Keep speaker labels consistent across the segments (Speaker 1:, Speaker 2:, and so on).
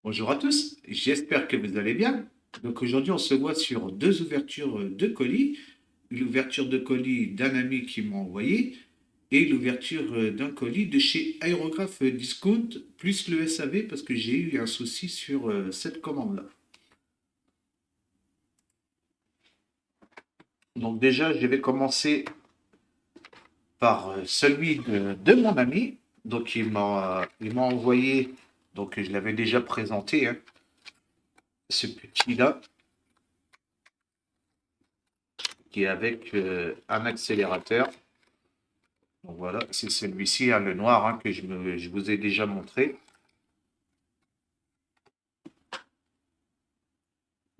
Speaker 1: Bonjour à tous, j'espère que vous allez bien. Donc aujourd'hui, on se voit sur deux ouvertures de colis. L'ouverture de colis d'un ami qui m'a envoyé et l'ouverture d'un colis de chez Aérographe Discount plus le SAV parce que j'ai eu un souci sur cette commande-là. Donc déjà, je vais commencer par celui de mon ami. Donc il m'a envoyé, donc je l'avais déjà présenté, hein, ce petit-là qui est avec un accélérateur. Donc voilà, c'est celui-ci, hein, le noir, hein, que je vous ai déjà montré.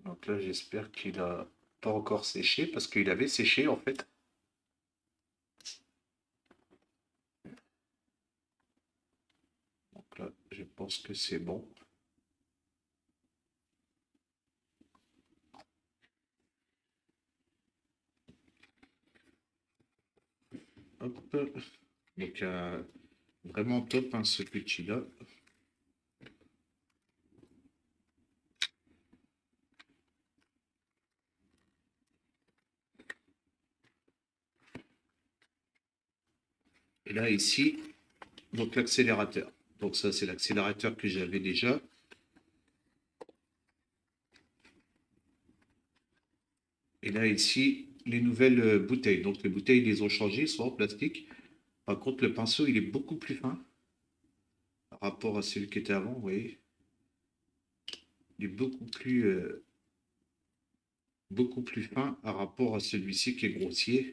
Speaker 1: Donc là, j'espère qu'il a pas encore séché, parce qu'il avait séché en fait. Donc là, je pense que c'est bon. Hop. Donc vraiment top, hein, ce petit-là. Et là, ici, donc l'accélérateur. Donc ça, c'est l'accélérateur que j'avais déjà. Et là, ici, les nouvelles bouteilles. Donc les bouteilles, ils les ont changées, sont en plastique. Par contre, le pinceau, il est beaucoup plus fin par rapport à celui qui était avant, vous voyez. Il est beaucoup plus fin par rapport à celui-ci qui est grossier.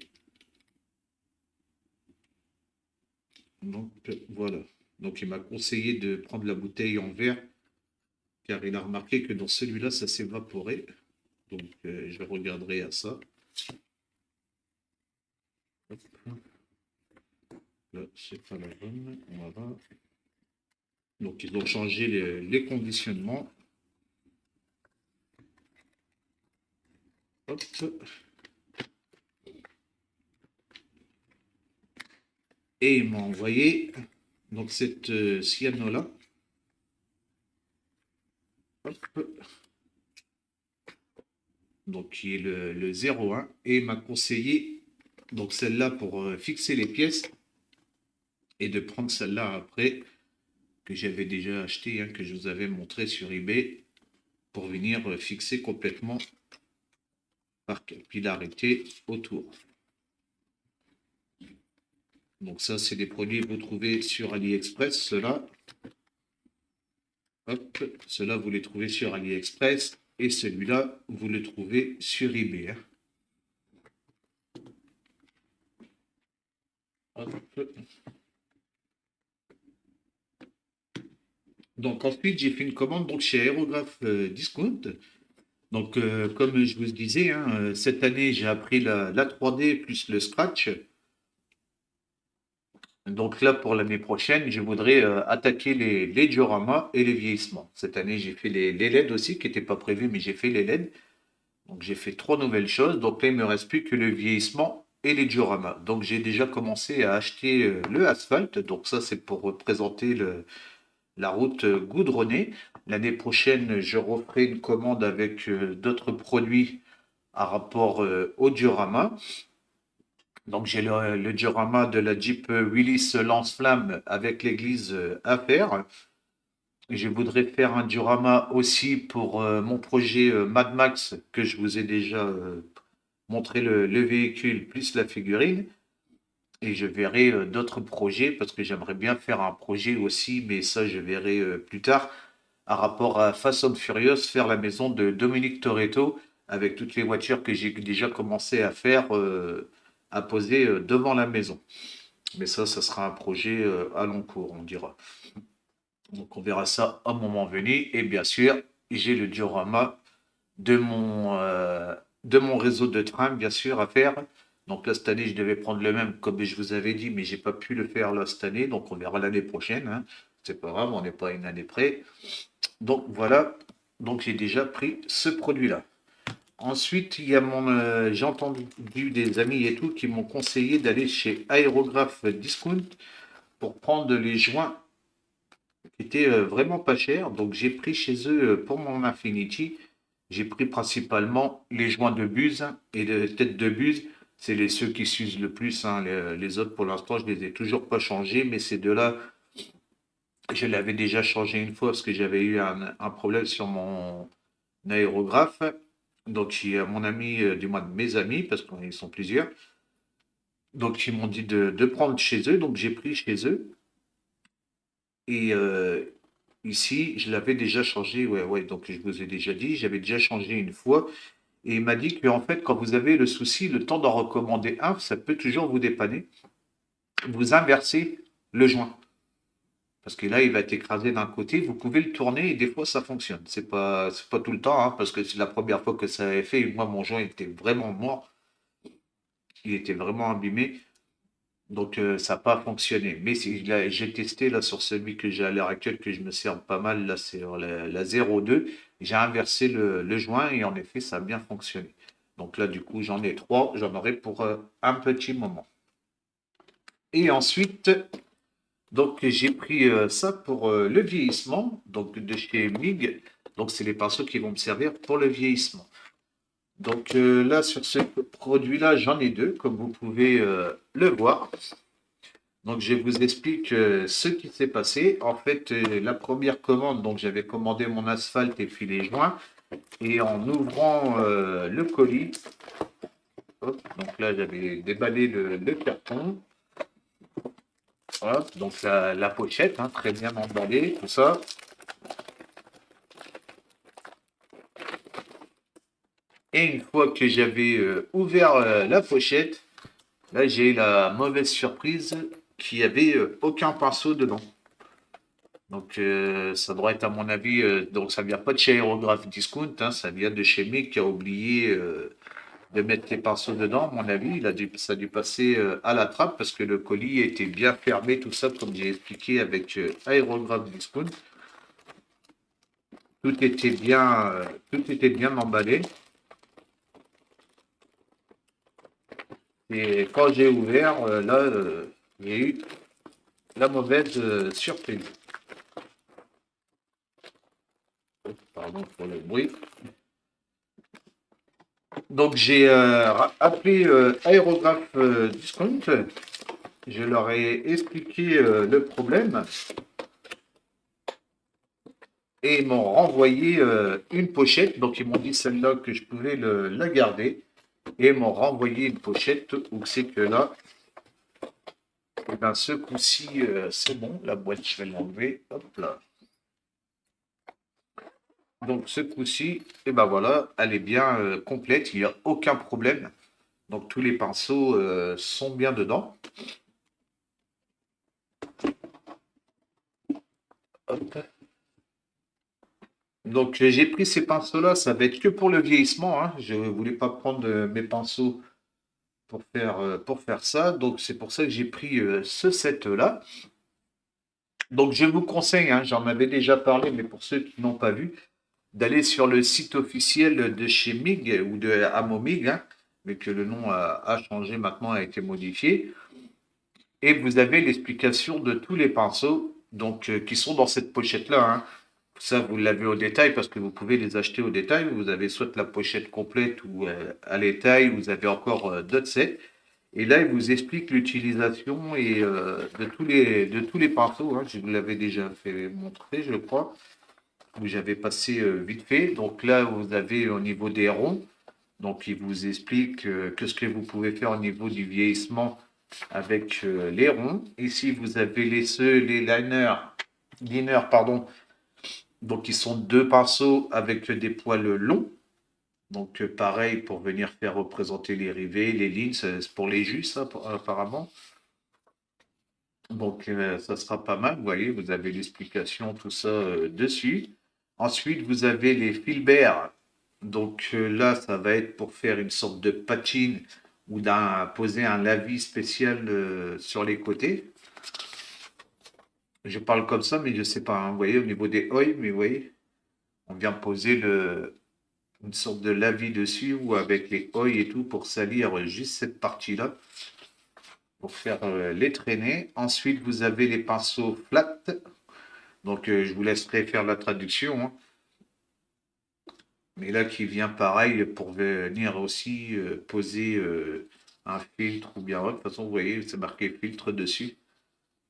Speaker 1: Donc voilà. Donc il m'a conseillé de prendre la bouteille en verre car il a remarqué que dans celui-là ça s'évaporait. Donc je regarderai à ça. Hop. Là, c'est pas la bonne. Voilà. Donc ils ont changé les conditionnements. Hop. Et il m'a envoyé donc cette cyano-là. Hop. Donc qui est le 01. Et il m'a conseillé donc celle-là pour fixer les pièces et de prendre celle-là après que j'avais déjà acheté, hein, que je vous avais montré sur eBay pour venir fixer complètement par capillarité autour. Donc ça, c'est des produits que vous trouvez sur AliExpress, ceux-là. Hop, ceux-là, vous les trouvez sur AliExpress. Et celui-là, vous le trouvez sur eBay. Hein. Hop. Donc ensuite, j'ai fait une commande donc, chez Aérographe Discount. Donc comme je vous disais, hein, cette année, j'ai appris la 3D plus le Scratch. Donc là, pour l'année prochaine, je voudrais attaquer les dioramas et les vieillissements. Cette année, j'ai fait les LED aussi, qui n'étaient pas prévus, mais j'ai fait les LED. Donc j'ai fait trois nouvelles choses. Donc là, il me reste plus que le vieillissement et les dioramas. Donc j'ai déjà commencé à acheter le asphalte. Donc ça, c'est pour représenter la route goudronnée. L'année prochaine, je referai une commande avec d'autres produits à rapport au diorama. Donc j'ai le diorama de la Jeep Willys lance-flamme avec l'église à faire. Je voudrais faire un diorama aussi pour mon projet Mad Max que je vous ai déjà montré le véhicule plus la figurine. Et je verrai d'autres projets parce que j'aimerais bien faire un projet aussi, mais ça je verrai plus tard, à rapport à Fast and Furious, faire la maison de Dominique Toretto avec toutes les voitures que j'ai déjà commencé à faire, à poser devant la maison. Mais ça sera un projet à long cours, on dira. Donc on verra ça à un moment venu. Et bien sûr, j'ai le diorama de de mon réseau de train, bien sûr, à faire. Donc là, cette année, je devais prendre le même, comme je vous avais dit, mais j'ai pas pu le faire là cette année. Donc on verra l'année prochaine. Hein. C'est pas grave, on n'est pas une année près. Donc voilà. Donc j'ai déjà pris ce produit-là. Ensuite, il y a j'ai entendu des amis et tout qui m'ont conseillé d'aller chez Aérographe Discount pour prendre les joints qui était vraiment pas cher. Donc j'ai pris chez eux pour mon Infinity, j'ai pris principalement les joints de buse et de tête de buse. C'est ceux qui s'usent le plus, hein. Les autres, pour l'instant, je les ai toujours pas changés, mais ces deux-là, je l'avais déjà changé une fois parce que j'avais eu un problème sur mon aérographe. Donc, j'ai mon ami, du moins de mes amis, parce qu'ils sont plusieurs. Donc, ils m'ont dit de prendre chez eux. Donc, j'ai pris chez eux. Et ici, je l'avais déjà changé. Ouais, ouais. Donc, je vous ai déjà dit, j'avais déjà changé une fois. Et il m'a dit qu'en fait, quand vous avez le souci, le temps d'en recommander un, ça peut toujours vous dépanner. Vous inversez le joint. Parce que là, il va être écrasé d'un côté, vous pouvez le tourner et des fois ça fonctionne. C'est pas tout le temps, hein, parce que c'est la première fois que ça avait fait. Et moi, mon joint était vraiment mort, il était vraiment abîmé, donc ça n'a pas fonctionné. Mais là, j'ai testé là sur celui que j'ai à l'heure actuelle, que je me sers pas mal, là, c'est la 02. J'ai inversé le joint et en effet, ça a bien fonctionné. Donc là, du coup, j'en ai trois, j'en aurai pour un petit moment. Et ensuite, donc j'ai pris ça pour le vieillissement, donc de chez MIG. Donc c'est les pinceaux qui vont me servir pour le vieillissement. Donc là sur ce produit-là, j'en ai deux, comme vous pouvez le voir. Donc je vous explique ce qui s'est passé. En fait, la première commande, donc j'avais commandé mon asphalte et puis les joints. Et en ouvrant le colis, hop, donc là j'avais déballé le carton. Hop, donc la pochette, hein, très bien emballée, tout ça. Et une fois que j'avais ouvert la pochette, là j'ai eu la mauvaise surprise qu'il n'y avait aucun pinceau dedans. Donc ça doit être à mon avis, donc ça vient pas de chez Aérographe Discount, hein, ça vient de chez Mick qui a oublié de mettre les pinceaux dedans. À mon avis, ça a dû passer à la trappe parce que le colis était bien fermé, tout ça comme j'ai expliqué avec Aérographe Discount. Tout était bien emballé. Et quand j'ai ouvert, là, il y a eu la mauvaise surprise. Pardon pour le bruit. Donc j'ai appelé Aérographe Discount. Je leur ai expliqué le problème et ils m'ont renvoyé une pochette. Donc ils m'ont dit celle-là que je pouvais la garder et ils m'ont renvoyé une pochette où c'est que là, et ben, ce coup-ci, c'est bon. La boîte, je vais l'enlever. Hop là. Donc ce coup-ci, et ben voilà, elle est bien complète, il n'y a aucun problème. Donc tous les pinceaux sont bien dedans. Hop. Donc j'ai pris ces pinceaux-là, ça va être que pour le vieillissement, hein. Je ne voulais pas prendre mes pinceaux pour faire ça. Donc c'est pour ça que j'ai pris ce set-là. Donc je vous conseille, hein, j'en avais déjà parlé, mais pour ceux qui n'ont pas vu, d'aller sur le site officiel de chez MIG ou de Amomig, hein, mais que le nom a changé maintenant, a été modifié. Et vous avez l'explication de tous les pinceaux donc, qui sont dans cette pochette-là, hein. Ça, vous l'avez au détail parce que vous pouvez les acheter au détail. Vous avez soit la pochette complète ou à l'étail, vous avez encore d'autres sets. Et là, il vous explique l'utilisation et de tous les pinceaux, hein. Je vous l'avais déjà fait montrer, je crois, où j'avais passé vite fait. Donc là, vous avez au niveau des ronds. Donc, il vous explique que ce que vous pouvez faire au niveau du vieillissement avec les ronds. Ici, vous avez les liners, pardon. Donc, ils sont deux pinceaux avec des poils longs. Donc, pareil pour venir faire représenter les rivets, les lignes, c'est pour les jus, ça, apparemment. Donc, ça sera pas mal. Vous voyez, vous avez l'explication, tout ça dessus. Ensuite, vous avez les filberts. Donc là, ça va être pour faire une sorte de patine ou poser un lavis spécial sur les côtés. Je parle comme ça, mais je sais pas, hein. Vous voyez, au niveau des oeils, mais vous voyez, on vient poser une sorte de lavis dessus ou avec les oeils et tout pour salir juste cette partie-là, pour faire les traîner. Ensuite, vous avez les pinceaux flat. Donc, je vous laisserai faire la traduction, hein. Mais là, qui vient pareil pour venir aussi poser un filtre ou bien autre. De toute façon, vous voyez, c'est marqué filtre dessus.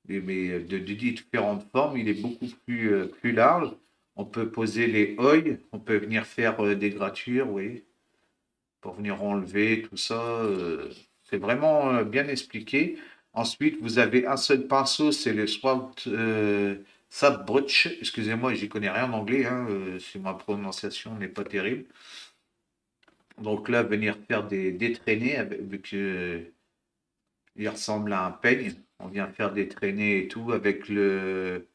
Speaker 1: Mais de différentes formes, il est beaucoup plus large. On peut poser les oils, on peut venir faire des gratures, vous voyez, pour venir enlever tout ça. C'est vraiment bien expliqué. Ensuite, vous avez un seul pinceau, c'est le Sabrutch. Excusez-moi, j'y connais rien en anglais, hein, si ma prononciation n'est pas terrible. Donc là, venir faire des traînées, vu que il ressemble à un peigne. On vient faire des traînées et tout avec le.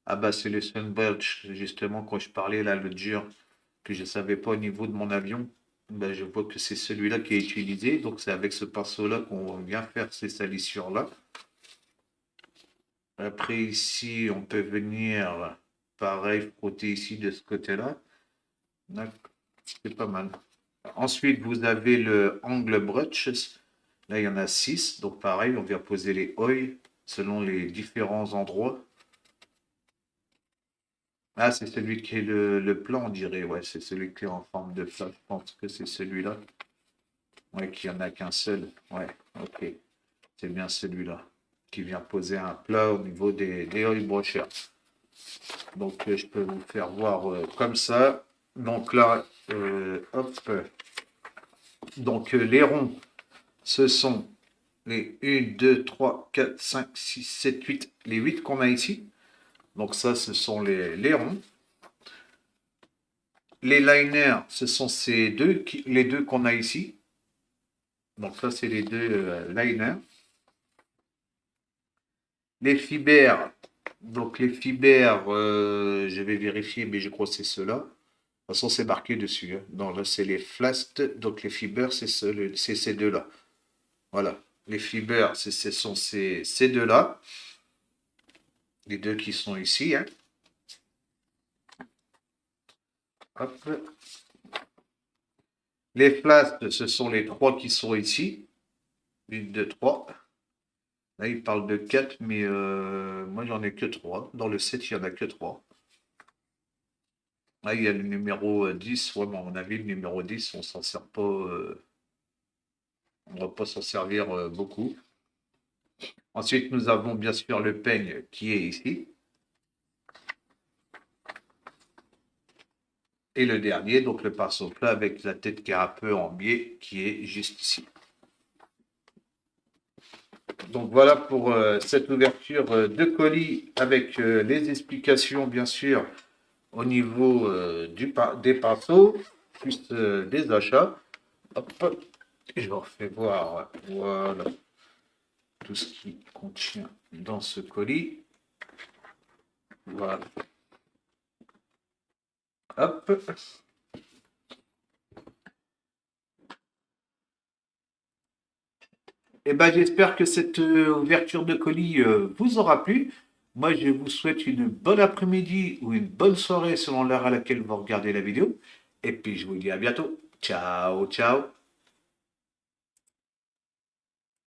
Speaker 1: Ah bah c'est le Sunbirch, justement, quand je parlais là, le dur, que je ne savais pas au niveau de mon avion. Bah, je vois que c'est celui-là qui est utilisé. Donc c'est avec ce pinceau-là qu'on vient faire ces salissures-là. Après ici, on peut venir, pareil, frotter ici de ce côté-là. C'est pas mal. Ensuite, vous avez le angle brushes. Là, il y en a 6. Donc, pareil, on vient poser les oils selon les différents endroits. Ah, c'est celui qui est le plan, on dirait. Ouais, c'est celui qui est en forme de plat. Je pense que c'est celui-là. Ouais, qu'il n'y en a qu'un seul. Ouais, ok. C'est bien celui-là qui vient poser un plat au niveau des oil brushers. Donc, je peux vous faire voir comme ça. Donc là, hop. Donc, les ronds, ce sont les 1, 2, 3, 4, 5, 6, 7, 8. Les 8 qu'on a ici. Donc ça, ce sont les ronds. Les liners, ce sont les deux qu'on a ici. Donc ça, c'est les deux liners. Les fibères, donc les fibères, je vais vérifier, mais je crois que c'est ceux-là. De toute façon, c'est marqué dessus, hein. Non, là, c'est les flasks, donc les fibères, c'est ces deux-là. Voilà. Les fibères, ce sont ces deux-là. Les deux qui sont ici, hein. Hop. Les flasks, ce sont les trois qui sont ici. 1, 2, 3. Là, il parle de 4, mais moi, j'en ai que 3. Dans le 7, il n'y en a que 3. Là, il y a le numéro 10. Ouais, mais à mon avis, le numéro 10, on s'en sert pas. On ne va pas s'en servir beaucoup. Ensuite, nous avons bien sûr le peigne qui est ici. Et le dernier, donc le pinceau plat avec la tête qui est un peu en biais, qui est juste ici. Donc voilà pour cette ouverture de colis avec les explications, bien sûr, au niveau des pinceaux, plus des achats. Hop, je vous refais voir, voilà, tout ce qui contient dans ce colis. Voilà. Hop. Eh ben, j'espère que cette ouverture de colis vous aura plu. Moi, je vous souhaite une bonne après-midi ou une bonne soirée selon l'heure à laquelle vous regardez la vidéo. Et puis, je vous dis à bientôt. Ciao, ciao.